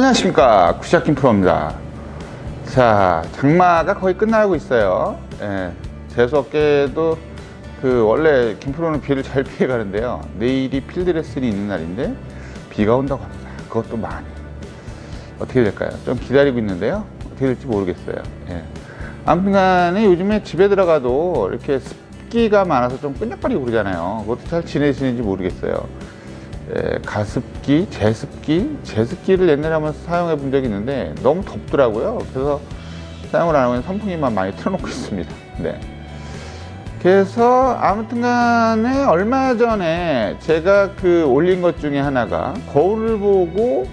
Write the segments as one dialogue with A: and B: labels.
A: 안녕하십니까, 구시아킴 프로입니다. 자, 장마가 거의 끝나고 있어요. 예, 재수없게도 원래 김프로는 비를 잘 피해 가는데요, 내일이 필드 레슨이 있는 날인데 비가 온다고 합니다. 그것도 많이. 어떻게 될까요? 좀 기다리고 있는데요, 어떻게 될지 모르겠어요. 예. 아무튼간에 요즘에 집에 들어가도 이렇게 습기가 많아서 좀 끈적거리고 그러잖아요. 그것도 잘 지내시는지 모르겠어요. 예, 가습기, 제습기를 옛날에 한번 사용해 본 적이 있는데 너무 덥더라고요. 그래서 사용을 안 하고 그냥 선풍기만 많이 틀어놓고 있습니다. 네. 그래서 아무튼 간에 얼마 전에 제가 올린 것 중에 하나가 거울을 보고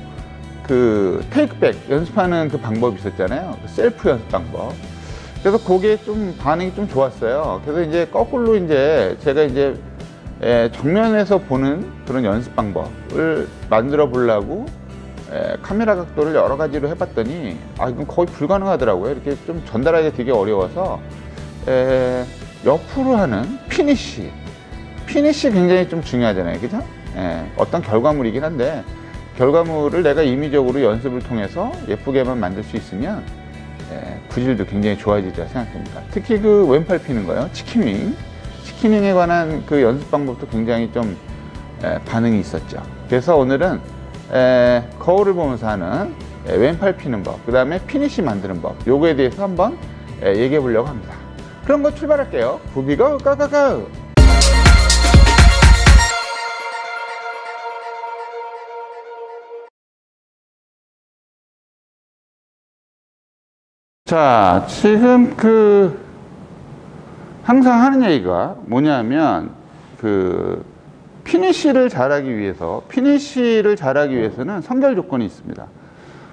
A: 테이크백 연습하는 방법이 있었잖아요. 셀프 연습 방법. 그래서 그게 좀 반응이 좀 좋았어요. 그래서 이제 거꾸로 제가 정면에서 보는 그런 연습 방법을 만들어 보려고 카메라 각도를 여러 가지로 해봤더니 이건 거의 불가능하더라고요. 이렇게 좀 전달하기 되게 어려워서 옆으로 하는 피니쉬 굉장히 좀 중요하잖아요, 그죠? 어떤 결과물이긴 한데 결과물을 내가 임의적으로 연습을 통해서 예쁘게만 만들 수 있으면 구질도 굉장히 좋아지리라 생각됩니다. 특히 왼팔 피는 거요, 치킨윙에 관한 연습 방법도 굉장히 좀 반응이 있었죠. 그래서 오늘은 거울을 보면서 하는 왼팔 피는 법, 그 다음에 피니쉬 만드는 법, 요거에 대해서 한번 얘기해 보려고 합니다. 그럼 출발할게요. 부비고 고고고. 자, 지금 항상 하는 얘기가 뭐냐면 피니쉬를 잘하기 위해서는 선결 조건이 있습니다.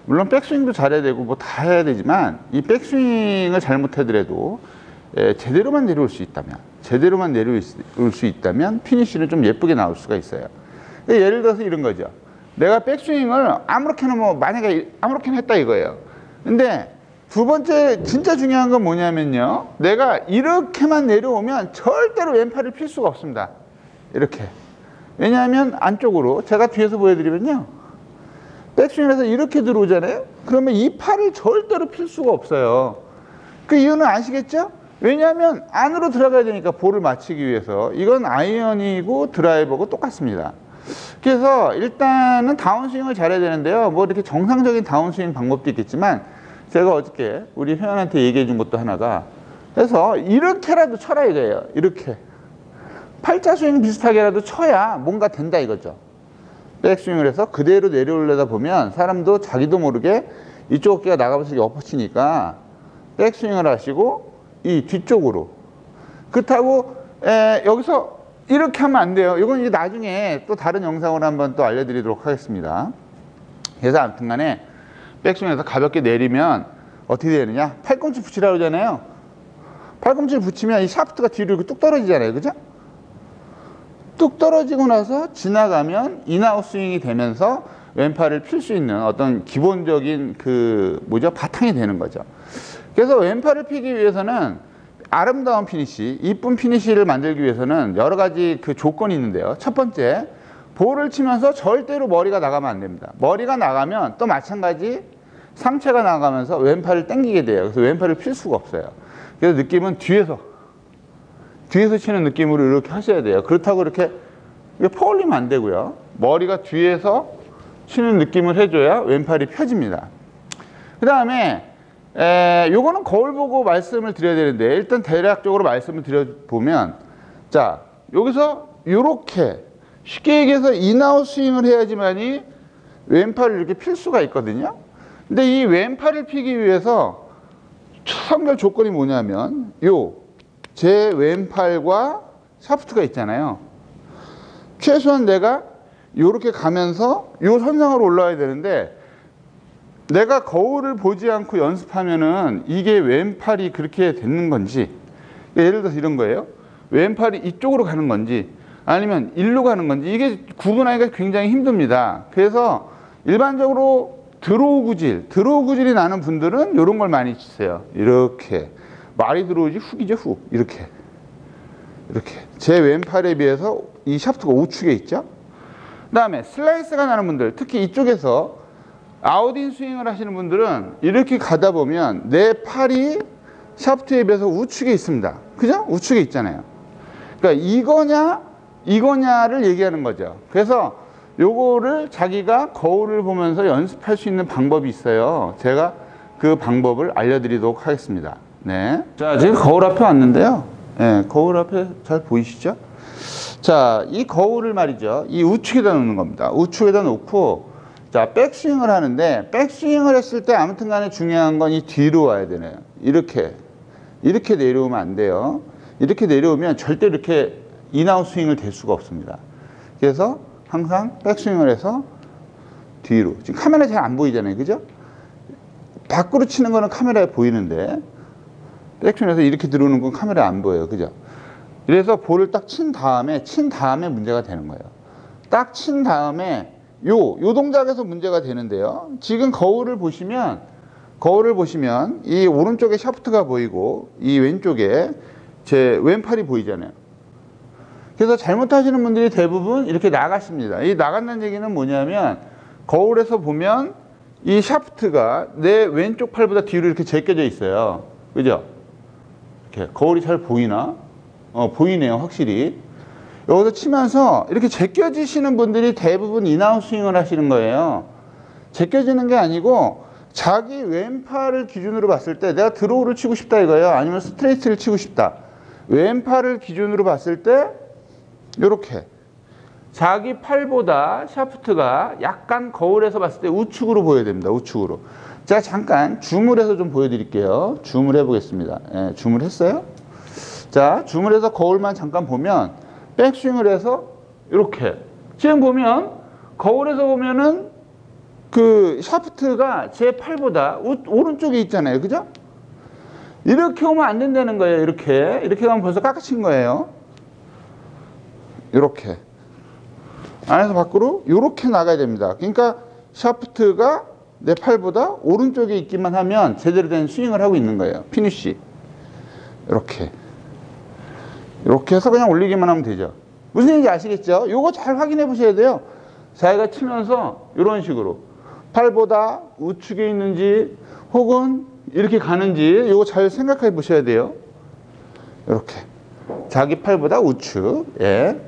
A: 물론 백스윙도 잘해야 되고 뭐 다 해야 되지만 이 백스윙을 잘못하더라도 제대로만 내려올 수 있다면 피니쉬는 좀 예쁘게 나올 수가 있어요. 예를 들어서 이런 거죠. 내가 백스윙을 아무렇게나 만약에 아무렇게나 했다 이거예요. 근데 두 번째 진짜 중요한 건 뭐냐면요, 내가 이렇게만 내려오면 절대로 왼팔을 필 수가 없습니다. 이렇게. 왜냐하면 안쪽으로 제가 뒤에서 보여드리면요, 백스윙에서 이렇게 들어오잖아요. 그러면 이 팔을 절대로 필 수가 없어요. 그 이유는 아시겠죠? 왜냐하면 안으로 들어가야 되니까, 볼을 맞추기 위해서. 이건 아이언이고 드라이버고 똑같습니다. 그래서 일단은 다운스윙을 잘해야 되는데요, 뭐 이렇게 정상적인 다운스윙 방법도 있겠지만 제가 어저께 우리 회원한테 얘기해 준 것도 하나가, 해서 이렇게라도 쳐라 이거예요. 이렇게 팔자 스윙 비슷하게라도 쳐야 뭔가 된다 이거죠. 백스윙을 해서 그대로 내려올려다 보면 사람도 자기도 모르게 이쪽 어깨가 나가면서 엎어치니까 백스윙을 하시고 이 뒤쪽으로. 그렇다고 여기서 이렇게 하면 안 돼요. 이건 이제 나중에 또 다른 영상으로 한번 또 알려드리도록 하겠습니다. 그래서 아무튼 간에 백스윙에서 가볍게 내리면 어떻게 되느냐, 팔꿈치 붙이라고 하잖아요. 팔꿈치를 붙이면 이 샤프트가 뒤로 이렇게 뚝 떨어지잖아요, 그죠? 뚝 떨어지고 나서 지나가면 인아웃 스윙이 되면서 왼팔을 필 수 있는 어떤 기본적인 바탕이 되는 거죠. 그래서 왼팔을 피기 위해서는 아름다운 피니쉬, 이쁜 피니쉬를 만들기 위해서는 여러 가지 조건이 있는데요. 첫 번째, 볼을 치면서 절대로 머리가 나가면 안 됩니다. 머리가 나가면 또 마찬가지 상체가 나가면서 왼팔을 당기게 돼요. 그래서 왼팔을 필 수가 없어요. 그래서 느낌은 뒤에서 치는 느낌으로 이렇게 하셔야 돼요. 그렇다고 이렇게 퍼올리면 안 되고요. 머리가 뒤에서 치는 느낌을 해줘야 왼팔이 펴집니다. 그 다음에 요거는 거울 보고 말씀을 드려야 되는데, 일단 대략적으로 말씀을 드려보면, 자, 여기서 요렇게 쉽게 얘기해서 인아웃 스윙을 해야지만이 왼팔을 이렇게 필 수가 있거든요. 근데 이 왼팔을 피기 위해서 선결 조건이 뭐냐면, 제 왼팔과 샤프트가 있잖아요. 최소한 내가 요렇게 가면서 요 선상으로 올라와야 되는데, 내가 거울을 보지 않고 연습하면은 이게 왼팔이 그렇게 되는 건지, 예를 들어서 이런 거예요. 왼팔이 이쪽으로 가는 건지 아니면 일로 가는 건지, 이게 구분하기가 굉장히 힘듭니다. 그래서 일반적으로 드로우 구질이 나는 분들은 이런 걸 많이 치세요. 이렇게 말이 들어오지 훅이죠, 훅. 이렇게 제 왼팔에 비해서 이 샤프트가 우측에 있죠. 그 다음에 슬라이스가 나는 분들, 특히 이쪽에서 아웃인 스윙을 하시는 분들은 이렇게 가다 보면 내 팔이 샤프트에 비해서 우측에 있습니다. 그죠? 우측에 있잖아요. 그러니까 이거냐를 얘기하는 거죠. 그래서 요거를 자기가 거울을 보면서 연습할 수 있는 방법이 있어요. 제가 그 방법을 알려드리도록 하겠습니다. 네. 자, 지금 거울 앞에 왔는데요. 네, 거울 앞에 잘 보이시죠? 자, 이 거울을 말이죠. 이 우측에다 놓는 겁니다. 우측에다 놓고, 자, 백스윙을 하는데, 백스윙을 했을 때 아무튼 간에 중요한 건 이 뒤로 와야 되네요. 이렇게 내려오면 안 돼요. 이렇게 내려오면 절대 이렇게 인아웃 스윙을 될 수가 없습니다. 그래서 항상 백스윙을 해서 뒤로. 지금 카메라 잘 안 보이잖아요. 그죠? 밖으로 치는 거는 카메라에 보이는데, 백스윙에서 이렇게 들어오는 건 카메라에 안 보여요. 그죠? 그래서 볼을 딱 친 다음에 문제가 되는 거예요. 딱 친 다음에 요 동작에서 문제가 되는데요. 지금 거울을 보시면 이 오른쪽에 샤프트가 보이고 이 왼쪽에 제 왼팔이 보이잖아요. 그래서 잘못하시는 분들이 대부분 이렇게 나가십니다. 이 나간다는 얘기는 뭐냐면 거울에서 보면 이 샤프트가 내 왼쪽 팔보다 뒤로 이렇게 제껴져 있어요. 그죠? 이렇게 거울이 잘 보이나? 보이네요, 확실히. 여기서 치면서 이렇게 제껴지시는 분들이 대부분 인아웃 스윙을 하시는 거예요. 제껴지는 게 아니고 자기 왼팔을 기준으로 봤을 때 내가 드로우를 치고 싶다 이거예요. 아니면 스트레이트를 치고 싶다. 왼팔을 기준으로 봤을 때 이렇게 자기 팔보다 샤프트가 약간 거울에서 봤을 때 우측으로 보여야 됩니다. 우측으로. 제가 잠깐 줌을 해서 좀 보여드릴게요. 줌을 해보겠습니다. 예, 줌을 했어요. 자, 줌을 해서 거울만 잠깐 보면 백스윙을 해서 이렇게 지금 보면 거울에서 보면은 그 샤프트가 제 팔보다 오른쪽에 있잖아요. 그죠? 이렇게 오면 안 된다는 거예요. 이렇게 가면 벌써 깎아친 거예요. 이렇게 안에서 밖으로 이렇게 나가야 됩니다. 그러니까 샤프트가 내 팔보다 오른쪽에 있기만 하면 제대로 된 스윙을 하고 있는 거예요. 피니쉬 이렇게 해서 그냥 올리기만 하면 되죠. 무슨 얘기인지 아시겠죠? 요거 잘 확인해 보셔야 돼요. 자기가 치면서 이런 식으로 팔보다 우측에 있는지 혹은 이렇게 가는지 요거 잘 생각해 보셔야 돼요. 이렇게 자기 팔보다 우측. 예.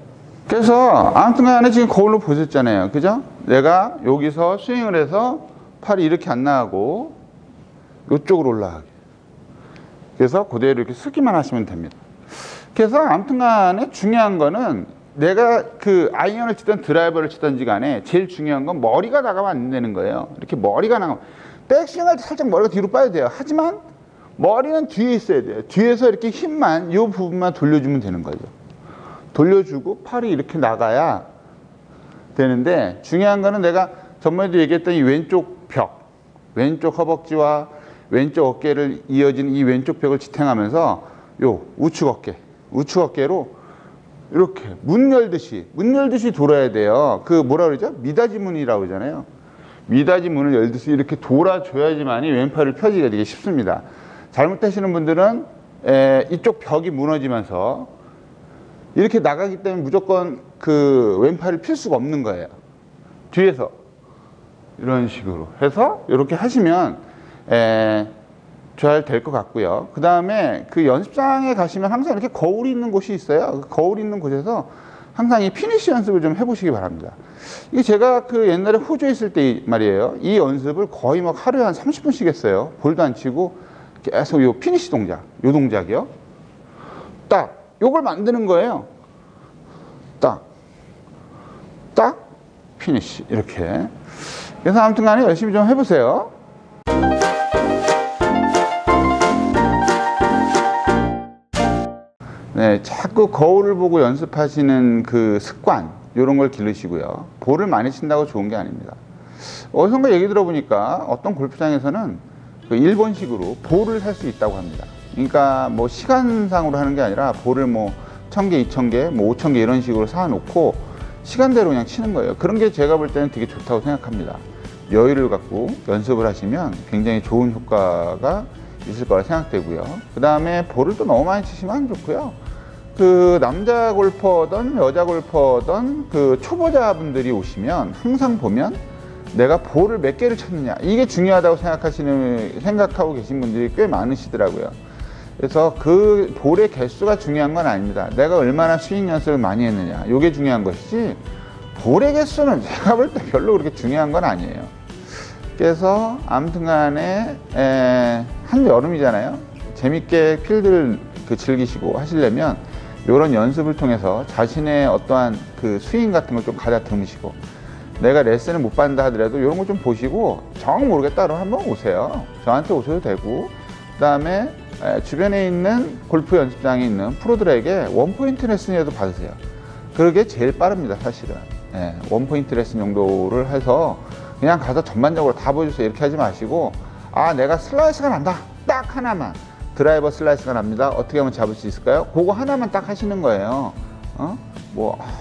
A: 그래서 아무튼 간에 지금 거울로 보셨잖아요. 그죠? 내가 여기서 스윙을 해서 팔이 이렇게 안 나가고 이쪽으로 올라가게. 그래서 그대로 이렇게 쓰기만 하시면 됩니다. 그래서 아무튼 간에 중요한 거는 내가 그 아이언을 치든 드라이버를 치든지 간에 제일 중요한 건 머리가 나가면 안 되는 거예요. 이렇게 머리가 나가면 백스윙 할 때 살짝 머리가 뒤로 빠야 돼요. 하지만 머리는 뒤에 있어야 돼요. 뒤에서 이렇게 힘만 이 부분만 돌려주면 되는 거죠. 돌려주고 팔이 이렇게 나가야 되는데 중요한 거는 내가 전번에도 얘기했던 이 왼쪽 벽, 왼쪽 허벅지와 왼쪽 어깨를 이어지는 이 왼쪽 벽을 지탱하면서 요 우측 어깨로 이렇게 문 열듯이 돌아야 돼요. 그 뭐라 그러죠? 미닫이 문이라고 그러잖아요. 미닫이 문을 열듯이 이렇게 돌아줘야지만이 왼팔을 펴지게 되기 쉽습니다. 잘못하시는 분들은 이쪽 벽이 무너지면서 이렇게 나가기 때문에 무조건 그 왼팔을 필 수가 없는 거예요. 뒤에서 이런 식으로 해서 이렇게 하시면 잘 될 것 같고요. 그 다음에 그 연습장에 가시면 항상 이렇게 거울이 있는 곳이 있어요. 그 거울이 있는 곳에서 항상 이 피니쉬 연습을 좀 해보시기 바랍니다. 이게 제가 그 옛날에 호주에 있을 때 말이에요. 이 연습을 거의 막 하루에 한 30분씩 했어요. 볼도 안 치고 계속 요 피니쉬 동작, 요 동작이요. 딱 요걸 만드는 거예요. 딱 피니쉬 이렇게. 그래서 아무튼 간에 열심히 좀 해보세요. 네, 자꾸 거울을 보고 연습하시는 그 습관 이런 걸 기르시고요. 볼을 많이 친다고 좋은 게 아닙니다. 어디선가 얘기 들어보니까 어떤 골프장에서는 그 일본식으로 볼을 살 수 있다고 합니다. 그러니까 뭐 시간상으로 하는 게 아니라 볼을 뭐 1000개, 2000개, 뭐 5000개 이런 식으로 사놓고 시간대로 그냥 치는 거예요. 그런 게 제가 볼 때는 되게 좋다고 생각합니다. 여유를 갖고 연습을 하시면 굉장히 좋은 효과가 있을 거라 생각되고요. 그 다음에 볼을 또 너무 많이 치시면 안 좋고요. 그 남자 골퍼든 여자 골퍼든 그 초보자분들이 오시면 항상 보면 내가 볼을 몇 개를 쳤느냐, 이게 중요하다고 생각하고 계신 분들이 꽤 많으시더라고요. 그래서 그 볼의 개수가 중요한 건 아닙니다. 내가 얼마나 스윙 연습을 많이 했느냐, 이게 중요한 것이지 볼의 개수는 제가 볼 때 별로 그렇게 중요한 건 아니에요. 그래서 아무튼 간에 한여름이잖아요. 재밌게 필드를 즐기시고 하시려면 이런 연습을 통해서 자신의 어떠한 그 스윙 같은 걸 좀 가다듬으시고, 내가 레슨을 못 받는다 하더라도 이런 거 좀 보시고 정 모르겠다 그러면 한번 오세요. 저한테 오셔도 되고, 그 다음에 주변에 있는 골프 연습장에 있는 프로들에게 원포인트 레슨이라도 받으세요. 그게 제일 빠릅니다, 사실은. 원포인트 레슨 정도를 해서 그냥 가서 전반적으로 다 보여주세요 이렇게 하지 마시고, 아 내가 슬라이스가 난다, 딱 하나만, 드라이버 슬라이스가 납니다, 어떻게 하면 잡을 수 있을까요? 그거 하나만 딱 하시는 거예요.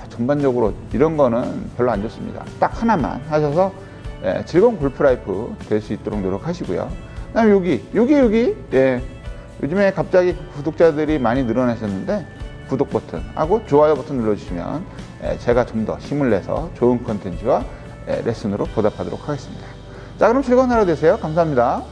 A: 전반적으로 이런 거는 별로 안 좋습니다. 딱 하나만 하셔서 즐거운 골프 라이프 될 수 있도록 노력하시고요. 그다음에 여기 요즘에 갑자기 구독자들이 많이 늘어나셨는데, 구독 버튼하고 좋아요 버튼 눌러주시면 제가 좀 더 힘을 내서 좋은 컨텐츠와 레슨으로 보답하도록 하겠습니다. 자, 그럼 즐거운 하루 되세요. 감사합니다.